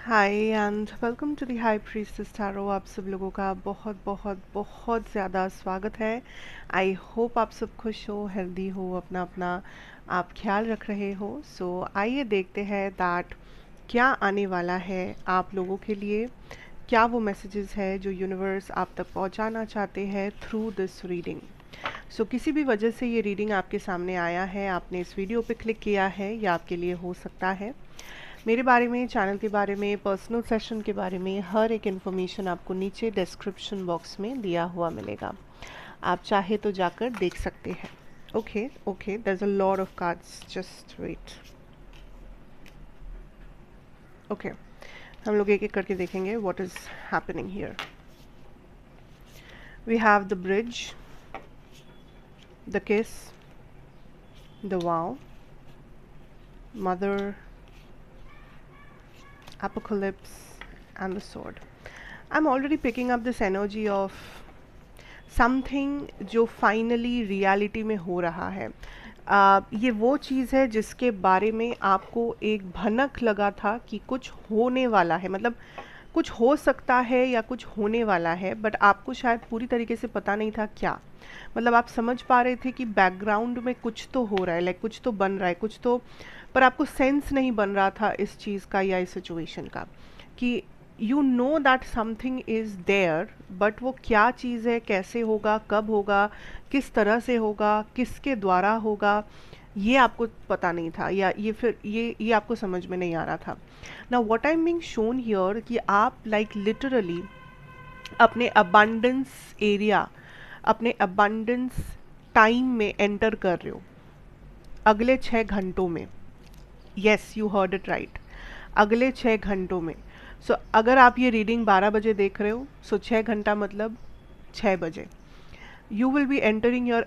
Hi and welcome to the high priestess tarot. आप सब लोगों का बहुत बहुत बहुत ज़्यादा स्वागत है। आई होप आप सब खुश हो, हेल्दी हो, अपना अपना आप ख्याल रख रहे हो। सो आइए देखते हैं दैट क्या आने वाला है आप लोगों के लिए, क्या वो मैसेजेस है जो यूनिवर्स आप तक पहुंचाना चाहते हैं थ्रू दिस रीडिंग। सो किसी भी वजह से ये रीडिंग आपके सामने आया है, आपने इस वीडियो पे क्लिक किया है, या आपके लिए हो सकता है मेरे बारे में, चैनल के बारे में, पर्सनल सेशन के बारे में हर एक इन्फॉर्मेशन आपको नीचे डिस्क्रिप्शन बॉक्स में दिया हुआ मिलेगा। आप चाहे तो जाकर देख सकते हैं। Okay okay, there is a lot of cards, just wait. Okay, हम लोग एक एक करके देखेंगे what is happening here. We have the bridge, the kiss, the wow, mother, apocalypse, and the sword. I'm already picking up this energy of something जो finally reality में हो रहा है। ये वो चीज़ है जिसके बारे में आपको एक भनक लगा था कि कुछ होने वाला है, मतलब कुछ हो सकता है या कुछ होने वाला है, बट आपको शायद पूरी तरीके से पता नहीं था क्या। मतलब आप समझ पा रहे थे कि बैकग्राउंड में कुछ तो हो रहा है, लाइक कुछ तो बन रहा है, कुछ तो, पर आपको सेंस नहीं बन रहा था इस चीज़ का या इस सिचुएशन का कि you know that something is there, but वो क्या चीज़ है, कैसे होगा, कब होगा, किस तरह से होगा, किसके द्वारा होगा, ये आपको पता नहीं था, या ये फिर ये आपको समझ में नहीं आ रहा था। ना what I am being shown here कि आप लाइक लिटरली अपने अबंडेंस एरिया, अपने अबंडेंस टाइम में एंटर कर रहे हो अगले 6 घंटों में। Yes, you heard it right, अगले 6 घंटों में। सो अगर आप ये रीडिंग 12 बजे देख रहे हो, सो 6 घंटा मतलब 6 बजे you will be entering your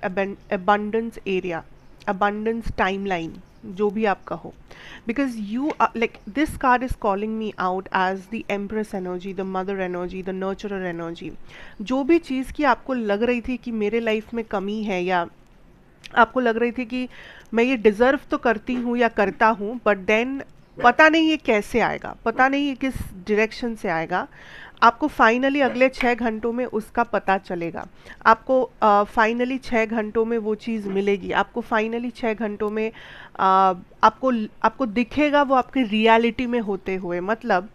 abundance area, abundance timeline, जो भी आप कहो, because you like this card is calling me out as the empress energy, the mother energy, the nurturer energy. जो भी चीज़ की आपको लग रही थी कि मेरे लाइफ में कमी है, या आपको लग रही थी कि मैं ये डिज़र्व तो करती हूँ या करता हूँ, बट देन पता नहीं ये कैसे आएगा, पता नहीं ये किस डायरेक्शन से आएगा, आपको फाइनली अगले 6 घंटों में उसका पता चलेगा। आपको फाइनली 6 घंटों में वो चीज़ मिलेगी, आपको फाइनली 6 घंटों में आपको आपको दिखेगा वो आपकी रियलिटी में होते हुए। मतलब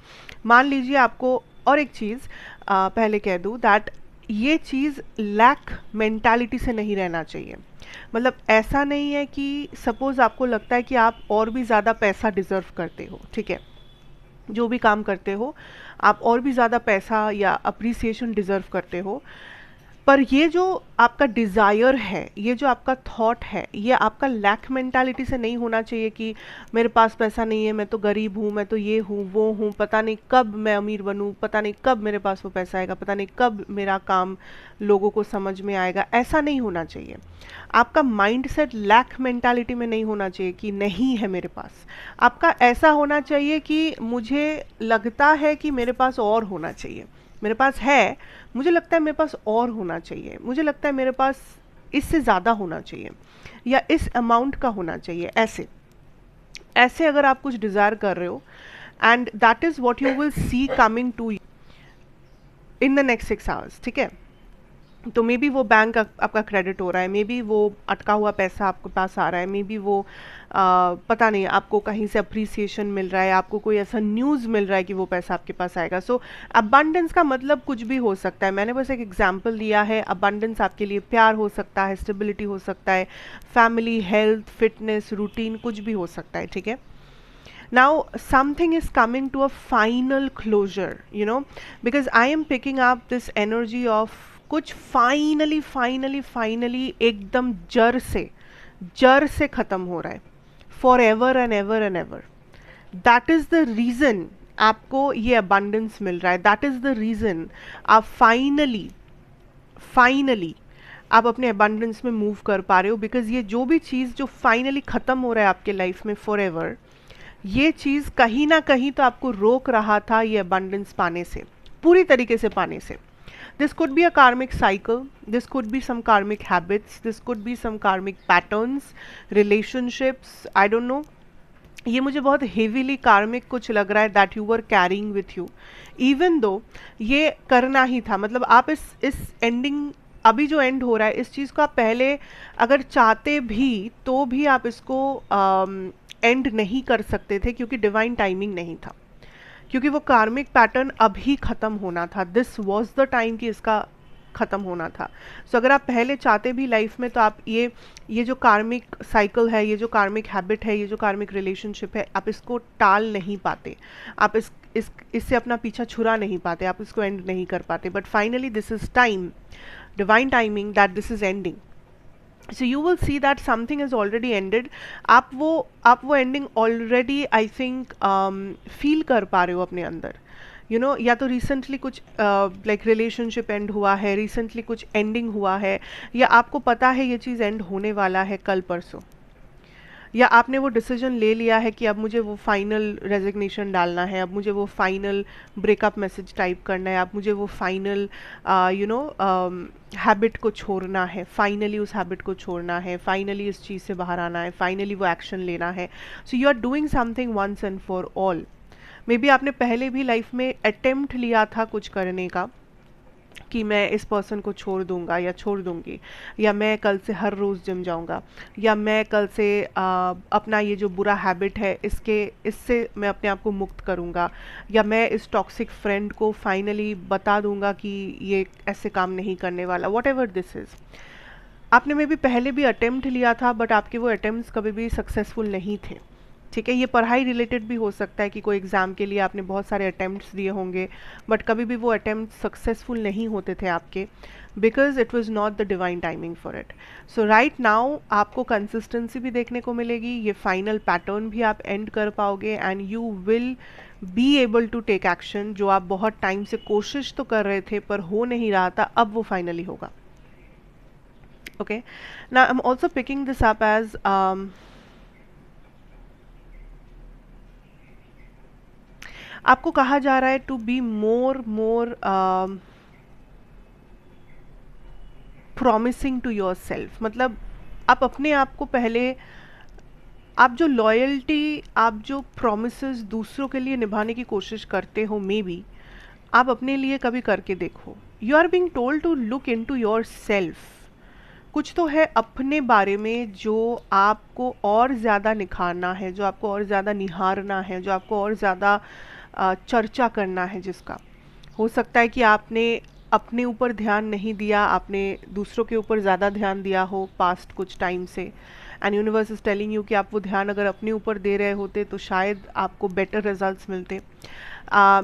मान लीजिए आपको, और एक चीज़ पहले कह दूँ दैट ये चीज़ लैक मेंटालिटी से नहीं रहना चाहिए। मतलब ऐसा नहीं है कि सपोज आपको लगता है कि आप और भी ज़्यादा पैसा डिज़र्व करते हो, ठीक है, जो भी काम करते हो आप और भी ज़्यादा पैसा या अप्रिसिएशन डिज़र्व करते हो, पर ये जो आपका डिज़ायर है, ये जो आपका थॉट है, ये आपका लैक मेंटालिटी से नहीं होना चाहिए कि मेरे पास पैसा नहीं है, मैं तो गरीब हूँ, मैं तो ये हूँ वो हूँ, पता नहीं कब मैं अमीर बनूँ, पता नहीं कब मेरे पास वो पैसा आएगा, पता नहीं कब मेरा काम लोगों को समझ में आएगा। ऐसा नहीं होना चाहिए। आपका माइंड सेट लैक मेंटालिटी में नहीं होना चाहिए कि नहीं है मेरे पास। आपका ऐसा होना चाहिए कि मुझे लगता है कि मेरे पास और होना चाहिए, मेरे पास है, मुझे लगता है मेरे पास और होना चाहिए, मुझे लगता है मेरे पास इससे ज़्यादा होना चाहिए, या इस अमाउंट का होना चाहिए। ऐसे ऐसे अगर आप कुछ डिज़ायर कर रहे हो, and that is what you will see coming to in the next 6 hours, ठीक है। तो मे बी वो बैंक आपका क्रेडिट हो रहा है, मे बी वो अटका हुआ पैसा आपके पास आ रहा है, मे बी वो पता नहीं आपको कहीं से अप्रिसिएशन मिल रहा है, आपको कोई ऐसा न्यूज़ मिल रहा है कि वो पैसा आपके पास आएगा। सो अबंडेंस का मतलब कुछ भी हो सकता है। मैंने बस एक एग्जांपल दिया है। अबंडेंस आपके लिए प्यार हो सकता है, स्टेबिलिटी हो सकता है, फैमिली, हेल्थ, फिटनेस, रूटीन, कुछ भी हो सकता है, ठीक है। Now something is coming to a final closure, you know, because I am picking up this energy of कुछ फाइनली एकदम जड़ से ख़त्म हो रहा है, for ever and ever and ever. That is the reason आपको ये अबंडेंस मिल रहा है, दैट इज़ द रीज़न आप फाइनली आप अपने अबंडेंस में मूव कर पा रहे हो। बिकॉज ये जो भी चीज़ जो फाइनली ख़त्म हो रहा है आपके लाइफ में फॉर एवर, ये चीज़ कहीं ना कहीं तो आपको रोक रहा था ये अबंडेंस पाने से, पूरी तरीके से पाने से। This could be a karmic cycle, this could be some karmic habits, this could be some karmic patterns, relationships, I don't know, ये मुझे बहुत हेवीली कार्मिक कुछ लग रहा है, that you were carrying with you, even though ये करना ही था। मतलब आप इस एंडिंग, अभी जो एंड हो रहा है इस चीज़ को आप पहले अगर चाहते भी तो भी आप इसको एंड नहीं कर सकते थे, क्योंकि डिवाइन टाइमिंग नहीं था, क्योंकि वो कार्मिक पैटर्न अभी ख़त्म होना था। दिस वॉज द टाइम कि इसका ख़त्म होना था। सो अगर आप पहले चाहते भी लाइफ में, तो आप ये जो कार्मिक साइकिल है, ये जो कार्मिक हैबिट है, ये जो कार्मिक रिलेशनशिप है, आप इसको टाल नहीं पाते, आप इससे अपना पीछा छुड़ा नहीं पाते, आप इसको एंड नहीं कर पाते। But finally this is time, divine timing, that this is ending. So you will see that something is already ended. आप वो ending already I think feel कर पा रहे हो अपने अंदर। या तो रिसेंटली कुछ लाइक रिलेशनशिप एंड हुआ है, रिसेंटली कुछ एंडिंग हुआ है, या आपको पता है ये चीज़ एंड होने वाला है कल परसों, या आपने वो डिसीजन ले लिया है कि अब मुझे वो फाइनल रेजिग्नेशन डालना है, अब मुझे वो फाइनल ब्रेकअप मैसेज टाइप करना है, अब मुझे वो फाइनल हैबिट को छोड़ना है, फाइनली उस हैबिट को छोड़ना है, फाइनली इस चीज़ से बाहर आना है, फाइनली वो एक्शन लेना है। So you are doing something once and for all. Maybe आपने पहले भी लाइफ में अटेम्प्ट लिया था कुछ करने का, कि मैं इस पर्सन को छोड़ दूंगा या छोड़ दूंगी, या मैं कल से हर रोज़ जिम जाऊंगा, या मैं कल से अपना ये जो बुरा हैबिट है इससे मैं अपने आप को मुक्त करूंगा, या मैं इस टॉक्सिक फ्रेंड को फाइनली बता दूंगा कि ये ऐसे काम नहीं करने वाला, वॉट एवर दिस इज़। आपने मे बी पहले भी अटेम्प्ट लिया था, बट आपके वो अटेम्प्ट्स कभी भी सक्सेसफुल नहीं थे। ठीक है, ये पढ़ाई रिलेटेड भी हो सकता है कि कोई एग्ज़ाम के लिए आपने बहुत सारे अटेम्प्ट्स दिए होंगे, बट कभी भी वो अटेम्प्ट सक्सेसफुल नहीं होते थे आपके, because it was not the divine timing for it. So right now आपको कंसिस्टेंसी भी देखने को मिलेगी, ये फाइनल पैटर्न भी आप एंड कर पाओगे, and you will be able to take action. जो आप बहुत टाइम से कोशिश तो कर रहे थे पर हो नहीं रहा था, अब वो फाइनली होगा। Okay, now I am also picking this up as आपको कहा जा रहा है to be more promising to yourself. मतलब आप अपने आप को पहले, आप जो लॉयल्टी, आप जो प्रोमिसेस दूसरों के लिए निभाने की कोशिश करते हो, मे बी आप अपने लिए कभी करके देखो। You are being told to look into yourself. कुछ तो है अपने बारे में जो आपको और ज़्यादा निखारना है, जो आपको और ज़्यादा निहारना है, जो आपको और ज़्यादा चर्चा करना है, जिसका हो सकता है कि आपने अपने ऊपर ध्यान नहीं दिया, आपने दूसरों के ऊपर ज़्यादा ध्यान दिया हो पास्ट कुछ टाइम से, and universe is telling you कि आप वो ध्यान अगर अपने ऊपर दे रहे होते तो शायद आपको बेटर रिजल्ट्स मिलते।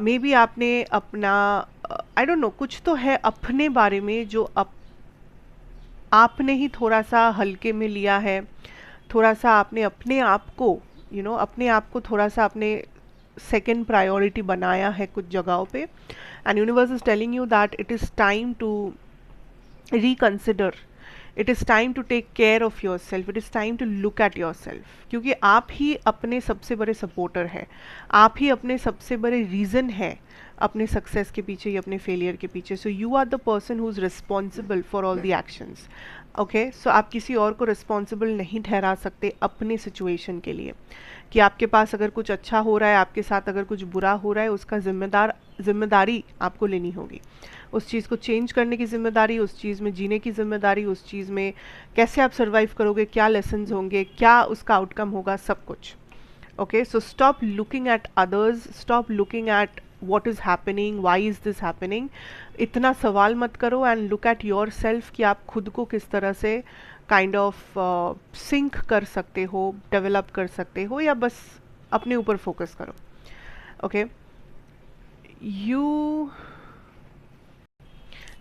मे बी आपने अपना आई डोंट नो, कुछ तो है अपने बारे में जो आपने ही थोड़ा सा हल्के में लिया है, थोड़ा सा आपने अपने आप को अपने आप को थोड़ा सा आपने सेकेंड प्रायोरिटी बनाया है कुछ जगहों पे, and universe is telling you that it is time to reconsider, it is time to take care of yourself, it is time to look at yourself, क्योंकि आप ही अपने सबसे बड़े सपोर्टर हैं, आप ही अपने सबसे बड़े रीज़न हैं अपने सक्सेस के पीछे या अपने फेलियर के पीछे। So you are the person who is responsible for all the actions. Okay, so आप किसी और को रिस्पॉन्सिबल नहीं ठहरा सकते अपने सिचुएशन के लिए, कि आपके पास अगर कुछ अच्छा हो रहा है, आपके साथ अगर कुछ बुरा हो रहा है, उसका जिम्मेदारी आपको लेनी होगी। उस चीज़ को चेंज करने की जिम्मेदारी, उस चीज़ में जीने की जिम्मेदारी, उस चीज़ में कैसे आप सर्वाइव करोगे, क्या लेसन्स होंगे, क्या उसका आउटकम होगा, सब कुछ। Okay, so stop looking at others, stop looking at what is happening, why is this happening, इतना सवाल मत करो, and look at your self कि आप खुद को किस तरह से काइंड ऑफ सिंक कर सकते हो, डेवलप कर सकते हो, या बस अपने ऊपर फोकस करो। Okay, you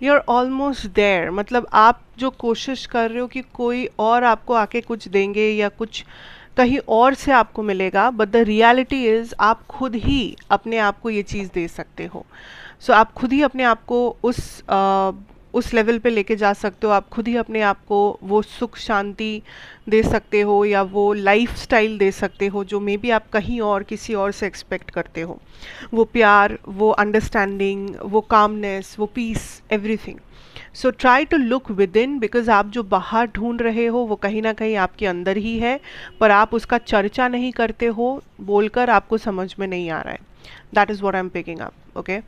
are almost there. मतलब आप जो कोशिश कर रहे हो कि कोई और आपको आके कुछ देंगे या कुछ कहीं और से आपको मिलेगा, बट द रियलिटी इज़ आप खुद ही अपने आप को ये चीज़ दे सकते हो। सो आप खुद ही अपने आप को उस लेवल पे लेके जा सकते हो, आप खुद ही अपने आप को वो सुख शांति दे सकते हो, या वो लाइफस्टाइल दे सकते हो जो मे बी आप कहीं और किसी और से एक्सपेक्ट करते हो। वो प्यार, वो अंडरस्टैंडिंग, वो कामनेस, वो peace, everything. So try to look within, because आप जो बाहर ढूंढ रहे हो वो कहीं ना कहीं आपके अंदर ही है, पर आप उसका चर्चा नहीं करते हो, बोलकर आपको समझ में नहीं आ रहा है. That is what I am picking up. Okay,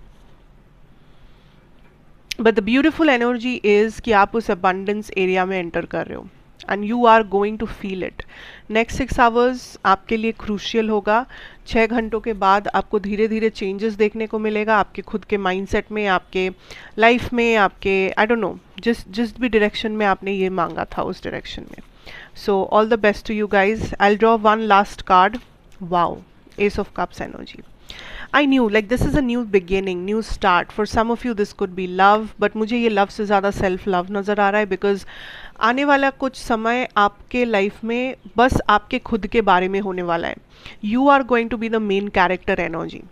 but the beautiful energy is कि आप उस अबंडेंस एरिया में एंटर कर रहे हो and you are going to feel it. Next 6 hours आपके लिए क्रूशियल होगा. 6 घंटों के बाद आपको धीरे धीरे चेंजेस देखने को मिलेगा आपके खुद के माइंडसेट में, आपके लाइफ में, आपके आई डोंट नो जिस जिस भी डायरेक्शन में आपने ये मांगा था उस डायरेक्शन में. So all the best to you guys. I draw one last card. Wow, ace of cups energy. I knew like this is a new beginning, new start. For some of you this could be love, but मुझे ये love से ज़्यादा self love नज़र आ रहा है, because आने वाला कुछ समय आपके लाइफ में बस आपके खुद के बारे में होने वाला है. You are going to be the main character energy.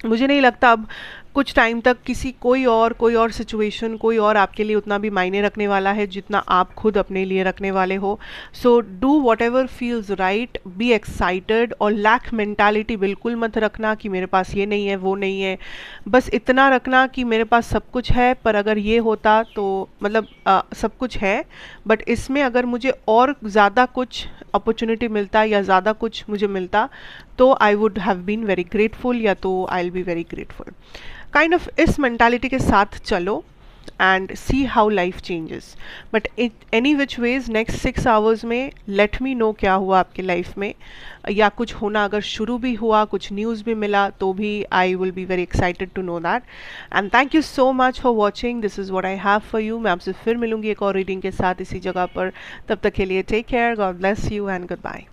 मुझे नहीं लगता अब कुछ टाइम तक कोई और सिचुएशन, कोई और आपके लिए उतना भी मायने रखने वाला है जितना आप खुद अपने लिए रखने वाले हो. So do what ever feels right, be excited, और लैक मेंटालिटी बिल्कुल मत रखना कि मेरे पास ये नहीं है वो नहीं है. बस इतना रखना कि मेरे पास सब कुछ है, पर अगर ये होता तो मतलब सब कुछ है, बट इसमें अगर मुझे और ज़्यादा कुछ अपॉर्चुनिटी मिलता या ज़्यादा कुछ मुझे मिलता तो I would have been very grateful, या तो I will be very grateful. Kind of इस मेंटालिटी के साथ चलो and see how life changes. But any which ways next 6 hours में लेट मी नो क्या हुआ आपकी लाइफ में, या कुछ होना अगर शुरू भी हुआ, कुछ न्यूज़ भी मिला तो भी I will be very excited to know that. And thank you so much for watching. This is what I have for you. मैं आपसे फिर मिलूंगी एक और रीडिंग के साथ इसी जगह पर. तब तक के लिए take care, God bless you and good bye.